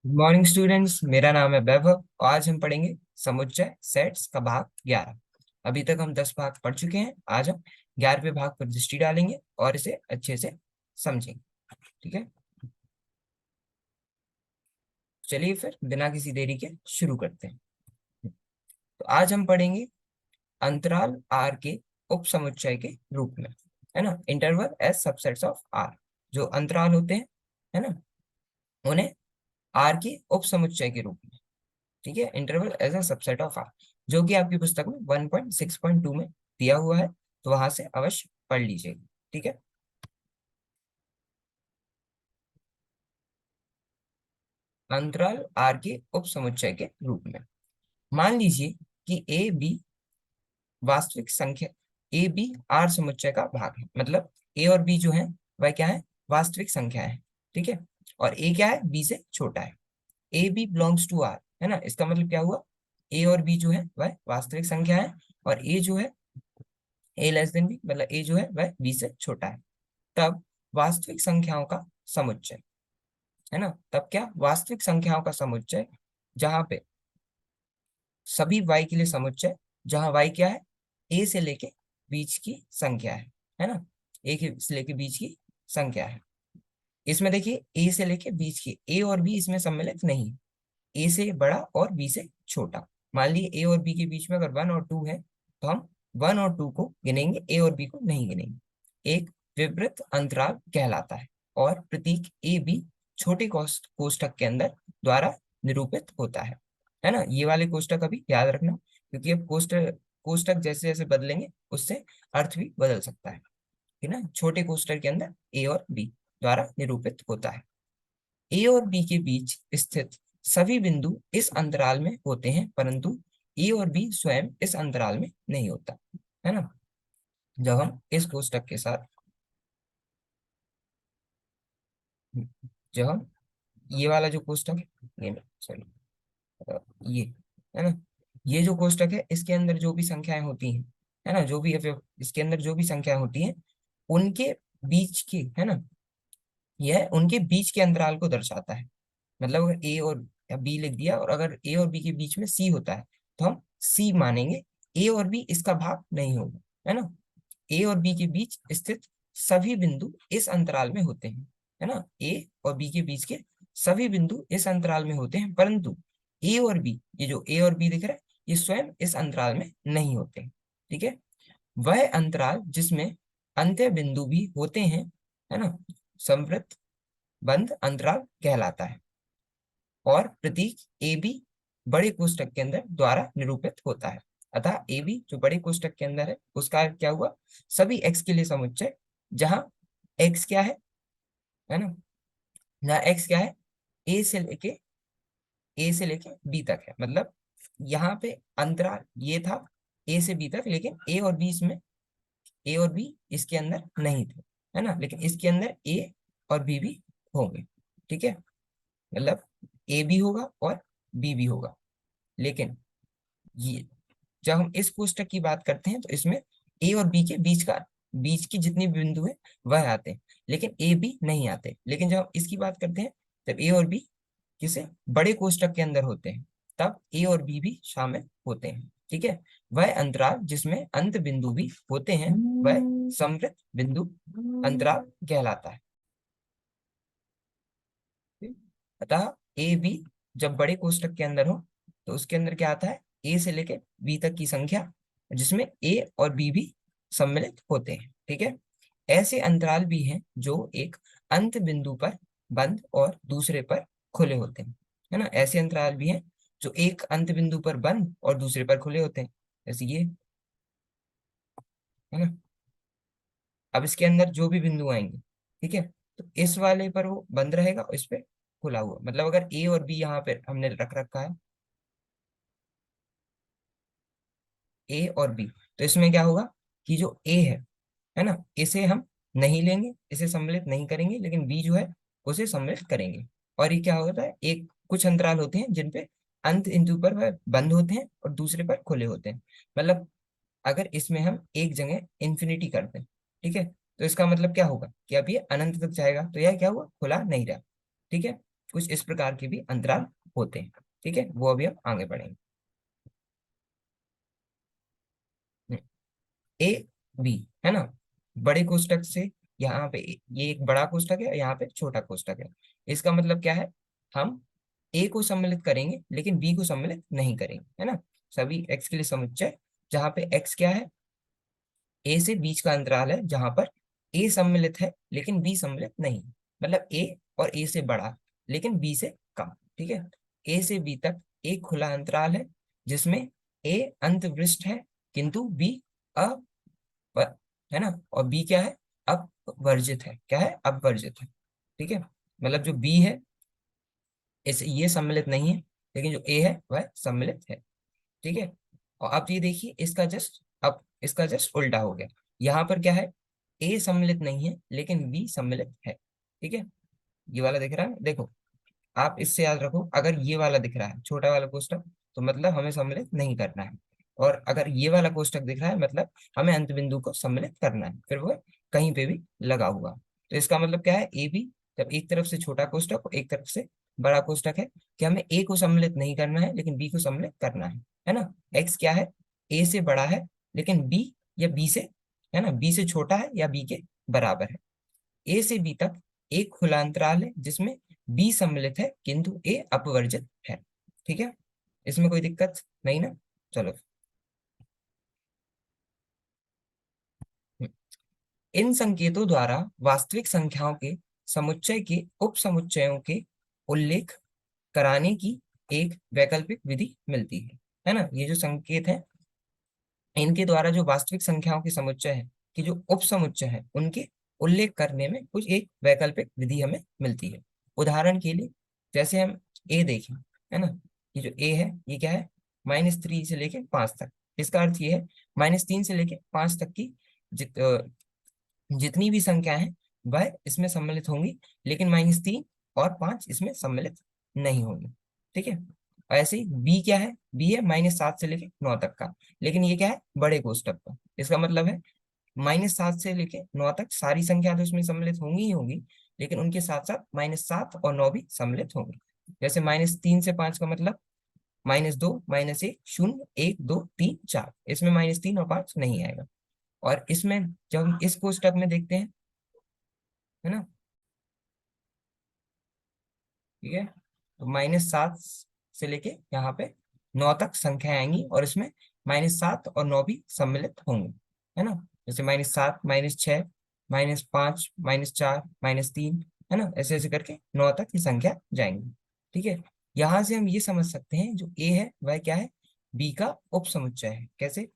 Morning students, मेरा नाम है वैभव। आज हम पढ़ेंगे समुच्चय सेट्स का भाग 11। अभी तक हम 10 भाग पढ़ चुके हैं। आज हम 11वें भाग पर दृष्टि डालेंगे और इसे अच्छे से समझेंगे। ठीक है, चलिए फिर बिना किसी देरी के शुरू करते हैं। तो आज हम पढ़ेंगे अंतराल आर के उप समुच्चय के रूप में, है ना। Interval as subsets of R. जो अंतराल होते हैं, है ना, उन्हें आर के उप समुच्चय के रूप में, ठीक है, interval as a subset of R, जो कि आपकी पुस्तक में 1.6.2 में दिया हुआ है। तो वहां से अवश्य पढ़ लीजिएगा। ठीक है, अंतराल आर के उप समुच्चय के रूप में मान लीजिए कि ए बी वास्तविक संख्या, ए बी आर समुच्चय का भाग है। मतलब ए और बी जो है वह क्या है, वास्तविक संख्या है। ठीक है, और ए क्या है, बी से छोटा है। A B belongs to R, है ना। इसका मतलब क्या हुआ, ए और बी जो है वह वास्तविक संख्या है, और ए जो है ए लेस देन बी, मतलब ए जो है वह बी से छोटा है। तब वास्तविक संख्याओं का समुच्चय, है ना, तब क्या, वास्तविक संख्याओं का समुच्चय, जहां पे सभी y के लिए समुच्चय, जहां y क्या है, a से लेके बीच की संख्या है ना। a से लेके बीच की संख्या है। इसमें देखिए a से लेके बीच की, a और b इसमें सम्मिलित नहीं, a से बड़ा और b से छोटा। मान लीजिए a और b के बीच में अगर 1 और 2 है, तो हम 1 और 2 को गिनेंगे, a और b को नहीं गिनेंगे। एक विवृत अंतराल कहलाता है, और प्रतीक ए बी छोटे कोष्ठक के अंदर द्वारा निरूपित होता है ना। ये वाले कोष्ठक अभी याद रखना, क्योंकि अब कोष्ठक कोष्ठक जैसे जैसे बदलेंगे उससे अर्थ भी बदल सकता है ना। छोटे कोष्ठक के अंदर ए और बी द्वारा निरूपित होता है। ए और बी के बीच स्थित सभी बिंदु इस अंतराल में होते हैं, परंतु ए और बी स्वयं इस अंतराल में नहीं होता, है ना। जब हम इस कोष्ठक के साथ, जब हम ये वाला जो कोष्ठक है, ये सॉरी, ये, है ना, ये जो कोष्ठक है इसके अंदर जो भी संख्याएं होती हैं, है ना, जो भी इसके अंदर जो भी संख्याएं होती हैं, उनके बीच की, है ना, यह उनके बीच के अंतराल को दर्शाता है। मतलब अगर ए और बी लिख दिया, और अगर ए और बी के बीच में सी होता है, तो हम सी मानेंगे। ए और बी इसका भाग नहीं होगा, है ना। ए और बी के बीच स्थित सभी बिंदु इस अंतराल में होते हैं, है ना। ए और बी के बीच के सभी बिंदु इस अंतराल में होते हैं, परंतु ए और बी, ये जो ए और बी दिख रहा है, ये स्वयं इस अंतराल में नहीं होते हैं। ठीक है, वह अंतराल जिसमें अंत्य बिंदु भी होते हैं, है ना, संवृत बंद अंतराल कहलाता है, और प्रतीक ए बी बड़े कोष्ठक के अंदर द्वारा निरूपित होता है। अतः ए बी जो बड़े कोष्ठक के अंदर है, उसका क्या हुआ, सभी एक्स के लिए समुच्चय, जहां एक्स क्या है ना, जहाँ एक्स क्या है, ए से लेके ए से लेके बी तक है। मतलब यहाँ पे अंतराल ये था ए से बी तक, लेकिन ए और बी इसमें, ए और बी इसके अंदर नहीं थे, है ना, लेकिन इसके अंदर ए और बी भी होंगे। ठीक है, मतलब ए भी होगा और बी भी होगा। लेकिन ये, जब हम इस कोष्ठक की बात करते हैं, तो इसमें ए और बी के बीच की जितनी भी बिंदु है वह आते हैं, लेकिन ए बी नहीं आते। लेकिन जब हम इसकी बात करते हैं, तब ए और बी किसे, बड़े कोष्ठक के अंदर होते हैं, तब ए और बी भी शामिल होते हैं। ठीक है, वह अंतराल जिसमें अंत बिंदु भी होते हैं, वह समवृत्त बिंदु अंतराल कहलाता है। अतः ए बी जब बड़े कोष्ठक के अंदर हो, तो उसके अंदर क्या आता है, ए से लेके बी तक की संख्या, जिसमें ए और बी भी सम्मिलित होते हैं। ठीक है, ऐसे अंतराल भी हैं जो एक अंत बिंदु पर बंद और दूसरे पर खुले होते हैं, है ना। ऐसे अंतराल भी हैं जो एक अंत बिंदु पर बंद और दूसरे पर खुले होते हैं, जैसे ये, है ना। अब इसके अंदर जो भी बिंदु आएंगे, ठीक है, तो इस वाले पर वो बंद रहेगा और इस पे खुला हुआ। मतलब अगर ए और बी यहाँ पे हमने रख रखा है, ए और बी, तो इसमें क्या होगा कि जो ए है ना, इसे हम नहीं लेंगे, इसे सम्मिलित नहीं करेंगे, लेकिन बी जो है उसे सम्मिलित करेंगे। और ये क्या होता है, एक कुछ अंतराल होते हैं जिन पे अंत बिंदु पर वह बंद होते हैं और दूसरे पर खुले होते हैं। मतलब अगर इसमें हम एक जगह इंफिनिटी कर दें, ठीक है, तो इसका मतलब क्या होगा कि अब ये अनंत तक जाएगा, तो यह क्या हुआ, खुला नहीं रहा। ठीक है, कुछ इस प्रकार के भी अंतराल होते हैं। ठीक है, वो अभी हम आगे बढ़ेंगे। ए बी, है ना, बड़े कोष्टक से यहाँ पे ये एक बड़ा कोष्टक है, यहाँ पे छोटा कोष्टक है। इसका मतलब क्या है, हम ए को सम्मिलित करेंगे लेकिन बी को सम्मिलित नहीं करेंगे, है ना। सभी एक्स के लिए समुच्चय जहाँ पे एक्स क्या है, ए से बीच का अंतराल है, जहां पर ए सम्मिलित है लेकिन बी सम्मिलित नहीं, मतलब ए और ए से बड़ा लेकिन बी से कम। ठीक है, ए से बी तक एक खुला अंतराल है जिसमें ए अंतविष्ट है किंतु बी अ है ना, और बी क्या है, अपवर्जित है। क्या है, अपवर्जित है। ठीक है, मतलब जो बी है इस ये सम्मिलित नहीं है, लेकिन जो ए है वह सम्मिलित है। ठीक है, और अब ये देखिए इसका जस्ट, अब इसका जस्ट उल्टा हो गया। यहाँ पर क्या है, ए सम्मिलित नहीं है लेकिन बी सम्मिलित है। ठीक है, ये वाला दिख रहा है, देखो आप इससे याद रखो, अगर ये वाला दिख रहा है छोटा वाला कोष्टक, तो मतलब हमें सम्मिलित नहीं करना है। और अगर ये वाला कोष्टक दिख रहा है, मतलब हमें अंत बिंदु को सम्मिलित करना है, फिर वो कहीं पे भी लगा हुआ। तो इसका मतलब क्या है, ए बी जब एक तरफ से छोटा कोष्टक और एक तरफ से बड़ा कोष्टक है, कि हमें ए को सम्मिलित नहीं करना है लेकिन बी को सम्मिलित करना है ना। एक्स क्या है, ए से बड़ा है लेकिन बी या बी से, है ना, बी से छोटा है या बी के बराबर है। ए से बी तक एक खुला अंतराल है जिसमें बी सम्मिलित है किंतु ए अपवर्जित है। ठीक है, इसमें कोई दिक्कत नहीं ना। चलो, इन संकेतों द्वारा वास्तविक संख्याओं के समुच्चय के उप समुच्चयों के उल्लेख कराने की एक वैकल्पिक विधि मिलती है ना। ये जो संकेत है, इनके द्वारा जो वास्तविक संख्याओं के समुच्चय है कि जो उप समुच्चय है उनके उल्लेख करने में कुछ एक वैकल्पिक विधि हमें मिलती है। उदाहरण के लिए जैसे हम ए देखें, है ना, ये जो ए है ये क्या है, -3 से लेके 5 तक। इसका अर्थ ये है -3 से लेके 5 तक की जितनी भी संख्या है वह इसमें सम्मिलित होंगी, लेकिन -3 और 5 इसमें सम्मिलित नहीं होंगी। ठीक है, और ऐसे ही बी क्या है, बी है -7 से लेके 9 तक का, लेकिन ये क्या है, बड़े कोष्टक का। इसका मतलब है -7 से लेके 9 तक सारी संख्या तो इसमें सम्मिलित होंगी ही होंगी, लेकिन उनके साथ साथ -7 और 9 भी सम्मिलित होंगे। जैसे -3 से 5 का मतलब -2, -1, 0, 1, 2, 3, 4, इसमें -3 और 5 नहीं आएगा। और इसमें जब हम इस कोष्टक में देखते हैं, है ना, ठीक है, तो -7 से लेके यहाँ पे 9 तक संख्या आएंगी और इसमें -7 और 9 भी सम्मिलित होंगे, है ना। जैसे -7, -6, -5, -4, -3, है ना, ऐसे ऐसे करके 9 तक ये संख्या जाएंगी। ठीक है, यहाँ से हम ये समझ सकते हैं जो ए है वह क्या है, बी का उप समुच्चय है। कैसे,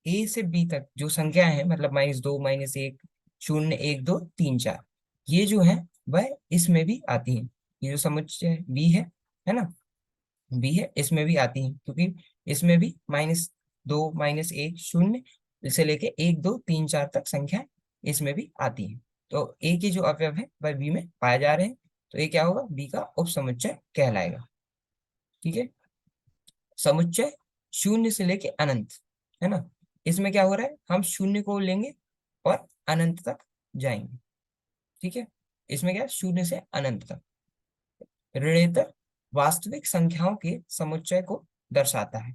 ए से बी तक जो संख्या है, मतलब -2, -1, 0, 1, 2, 3, 4, ये जो है वह इसमें भी आती है। ये जो समुच्चय बी है ना, बी है, इसमें भी आती है, क्योंकि इसमें भी -2, -1, 0 से लेके 1, 2, 3, 4 तक संख्या इसमें भी आती है। तो ए के जो अवयव है वह बी में पाए जा रहे हैं, तो ये क्या होगा, बी का उप समुच्चय कहलाएगा। ठीक है, समुच्चय 0 से लेके अनंत, है ना, इसमें क्या हो रहा है, हम 0 को लेंगे और अनंत तक जाएंगे। ठीक है, इसमें क्या है, 0 से अनंत तक। ऋणेतर वास्तविक संख्याओं के समुच्चय को दर्शाता है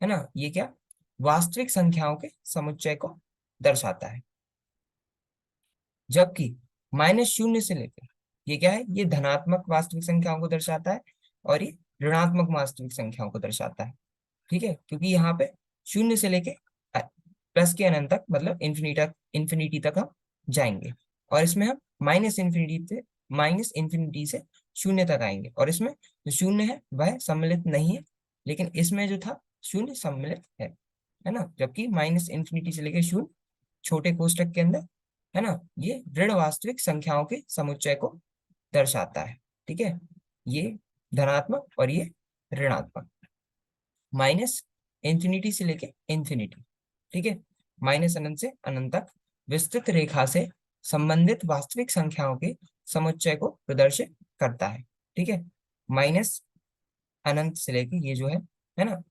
ना, ये क्या, वास्तविक संख्याओं के समुच्चय को दर्शाता है। जबकि -0 से लेकर, ये क्या है, ये धनात्मक वास्तविक संख्याओं को दर्शाता है, और ये ऋणात्मक वास्तविक संख्याओं को दर्शाता है। ठीक है, क्योंकि यहाँ पे 0 से लेके प्लस के अनंत तक, मतलब इंफिनिटी तक हम जाएंगे, और इसमें हम माइनस इंफिनिटी से 0 तक आएंगे, और इसमें जो 0 है वह सम्मिलित नहीं है, लेकिन इसमें जो था 0 सम्मिलित है ना। जबकि -इंफिनिटी से लेके 0 छोटे कोष्टक के अंदर, है ना, ये ऋण वास्तविक संख्याओं के समुच्चय को दर्शाता है। ठीक है, ये धनात्मक और ये ऋणात्मक। -इंफिनिटी से लेके इंफिनिटी, ठीक है, माइनस अनंत से अनंत तक विस्तृत रेखा से संबंधित वास्तविक संख्याओं के समुच्चय को प्रदर्शित करता है। ठीक है, माइनस अनंत से लेके ये जो है ना,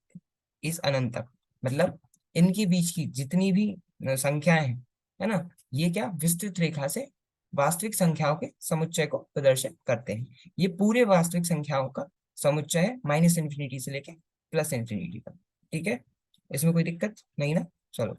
इस अनंत तक, मतलब इनके बीच की जितनी भी संख्याएं हैं, है ना, ये क्या, विस्तृत रेखा से वास्तविक संख्याओं के समुच्चय को प्रदर्शित करते हैं। ये पूरे वास्तविक संख्याओं का समुच्चय है, माइनस इन्फिनिटी से लेके प्लस इन्फिनिटी तक। ठीक है, इसमें कोई दिक्कत नहीं ना। चलो,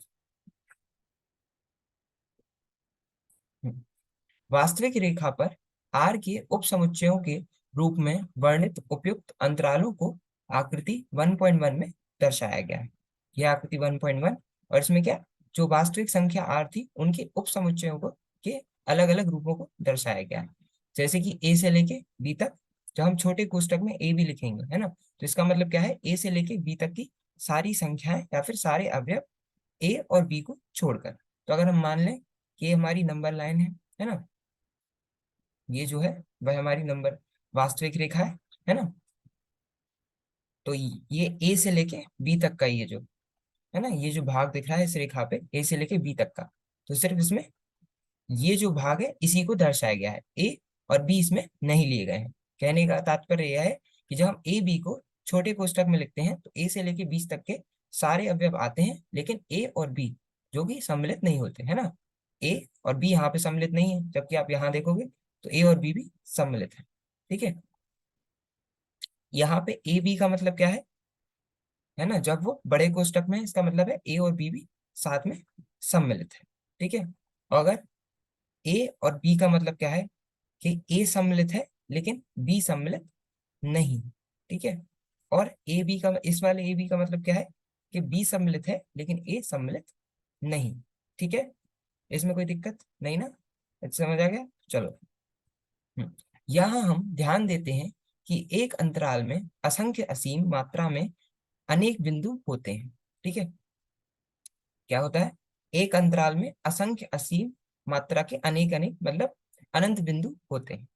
वास्तविक रेखा पर आर के उप समुच्चयों के रूप में वर्णित उपयुक्त अंतरालों को आकृति 1.1 में दर्शाया गया है। यह आकृति 1.1, और इसमें क्या, जो वास्तविक संख्या आर थी उनके उप समुच्चयों को के अलग अलग रूपों को दर्शाया गया है। जैसे कि ए से लेके बी तक, जब हम छोटे कोष्टक में ए भी लिखेंगे, है ना, तो इसका मतलब क्या है, ए से लेके बी तक की सारी संख्याएं या फिर सारे अवयव ए और बी को छोड़कर। तो अगर हम मान लें कि ये हमारी नंबर लाइन है ना, ये जो है वह हमारी नंबर वास्तविक रेखा है ना, तो ये ए से लेके बी तक का ये जो है ना, ये जो भाग दिख रहा है इस रेखा पे ए से लेके बी तक का, तो सिर्फ इसमें ये जो भाग है इसी को दर्शाया गया है, ए और बी इसमें नहीं लिए गए हैं। कहने का तात्पर्य यह है कि जब हम ए बी को छोटे कोष्ठक में लिखते हैं तो ए से लेके 20 तक के सारे अवयव आते हैं, लेकिन ए और बी जो कि सम्मिलित नहीं होते, है ना, ए और बी यहाँ पे सम्मिलित नहीं है, जबकि आप यहाँ देखोगे तो ए और बी भी सम्मिलित है। ठीक है, यहाँ पे ए बी का मतलब क्या है ना, जब वो बड़े कोष्ठक में है, इसका मतलब है ए और बी भी साथ में सम्मिलित है। ठीक है, और अगर ए और बी का मतलब क्या है कि ए सम्मिलित है लेकिन बी सम्मिलित नहीं। ठीक है, और ए बी का, इस वाले ए बी का मतलब क्या है कि बी सम्मिलित है लेकिन ए सम्मिलित नहीं। ठीक है, इसमें कोई दिक्कत नहीं ना, समझ आ गया। चलो, यहाँ हम ध्यान देते हैं कि एक अंतराल में असंख्य असीम मात्रा में अनेक बिंदु होते हैं। ठीक है, क्या होता है, एक अंतराल में असंख्य असीम मात्रा के अनेक अनेक मतलब अनंत बिंदु होते हैं।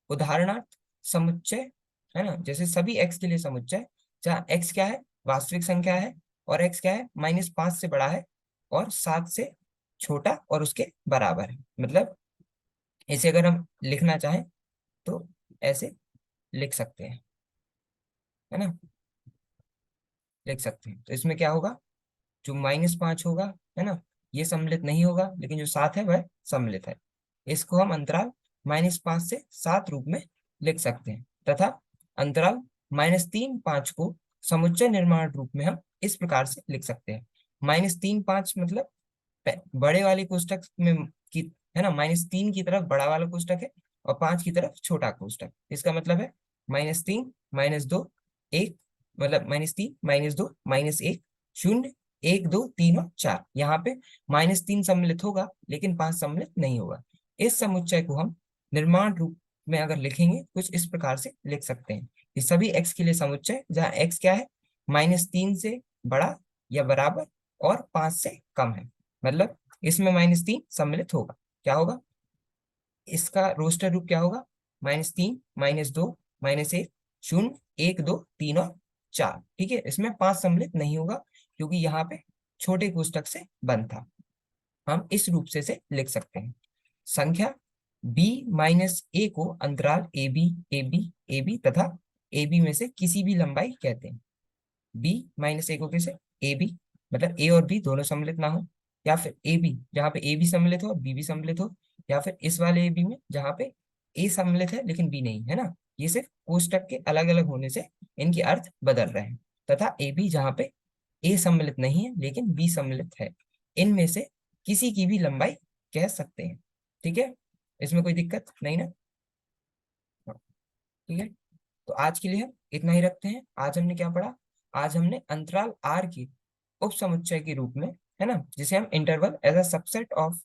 उदाहरणार्थ समुच्चय, है ना, जैसे सभी एक्स के लिए समुच्चय, जहाँ एक्स क्या है, वास्तविक संख्या है, और एक्स क्या है, -5 से बड़ा है और 7 से छोटा और उसके बराबर है। मतलब इसे अगर हम लिखना चाहें तो ऐसे लिख सकते हैं, है ना, लिख सकते हैं। तो इसमें क्या होगा, जो -5 होगा, है ना, ये सम्मिलित नहीं होगा, लेकिन जो 7 है वह सम्मिलित है। इसको हम अंतराल -5 से 7 रूप में लिख सकते हैं, तथा अंतराल -3 5 को समुच्चय निर्माण रूप में हम इस प्रकार से लिख सकते हैं। -3 5 मतलब बड़े वाले कोष्टक में की, है ना, -3 की तरफ बड़ा वाला कोष्टक है और 5 की तरफ छोटा कोष्टक। इसका मतलब है -3 -2 1, मतलब -3 -2 -1 0 1 2 3 और 4। यहाँ पे -3 सम्मिलित होगा लेकिन 5 सम्मिलित नहीं होगा। इस समुच्चय को हम निर्माण रूप में अगर लिखेंगे कुछ इस प्रकार से लिख सकते हैं कि सभी एक्स के लिए समुच्चय जहाँ एक्स क्या है, -3 से बड़ा या बराबर और 5 से कम है। मतलब इसमें -3 सम्मिलित होगा, क्या होगा, इसका रोस्टर रूप क्या होगा, -3 -2 -1 0 1 2 3 और 4। ठीक है, इसमें 5 सम्मिलित नहीं होगा क्योंकि यहाँ पे छोटे कोष्टक से बंद था। हम इस रूप से लिख सकते हैं। संख्या b-a को अंतराल ab तथा ab में से किसी भी लंबाई कहते हैं। b-a को कैसे, ab मतलब a और b दोनों सम्मिलित ना हो, या फिर ab जहाँ पे a भी सम्मिलित हो और b भी सम्मिलित हो, या फिर इस वाले ab में जहाँ पे a सम्मिलित है लेकिन b नहीं, है ना, ये सिर्फ कोष्टक के अलग अलग होने से इनके अर्थ बदल रहे हैं। तथा ab जहाँ पे a सम्मिलित नहीं है लेकिन b सम्मिलित है, इनमें से किसी की भी लंबाई कह सकते हैं। ठीक है, इसमें कोई दिक्कत नहीं ना। ठीक है, तो आज के लिए हम इतना ही रखते हैं। आज हमने क्या पढ़ा, आज हमने अंतराल आर की उप समुच्चय के रूप में, है ना, जिसे हम interval as a subset of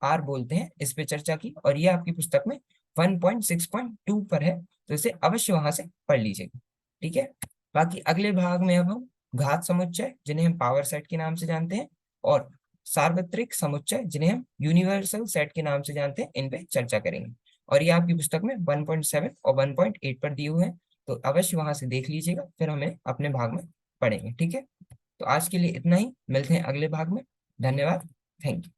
R बोलते हैं, इस पे चर्चा की, और ये आपकी पुस्तक में 1.6.2 पर है, तो इसे अवश्य वहां से पढ़ लीजिएगा। ठीक है, बाकी अगले भाग में अब हम घात समुच्चय जिन्हें हम पावर सेट के नाम से जानते हैं, और सार्वत्रिक समुच्चय जिन्हें हम यूनिवर्सल सेट के नाम से जानते हैं, इन पे चर्चा करेंगे। और ये आपकी पुस्तक में 1.7 और 1.8 पर दिए हुए हैं, तो अवश्य वहां से देख लीजिएगा, फिर हमें अपने भाग में पढ़ेंगे। ठीक है, तो आज के लिए इतना ही, मिलते हैं अगले भाग में। धन्यवाद, थैंक यू।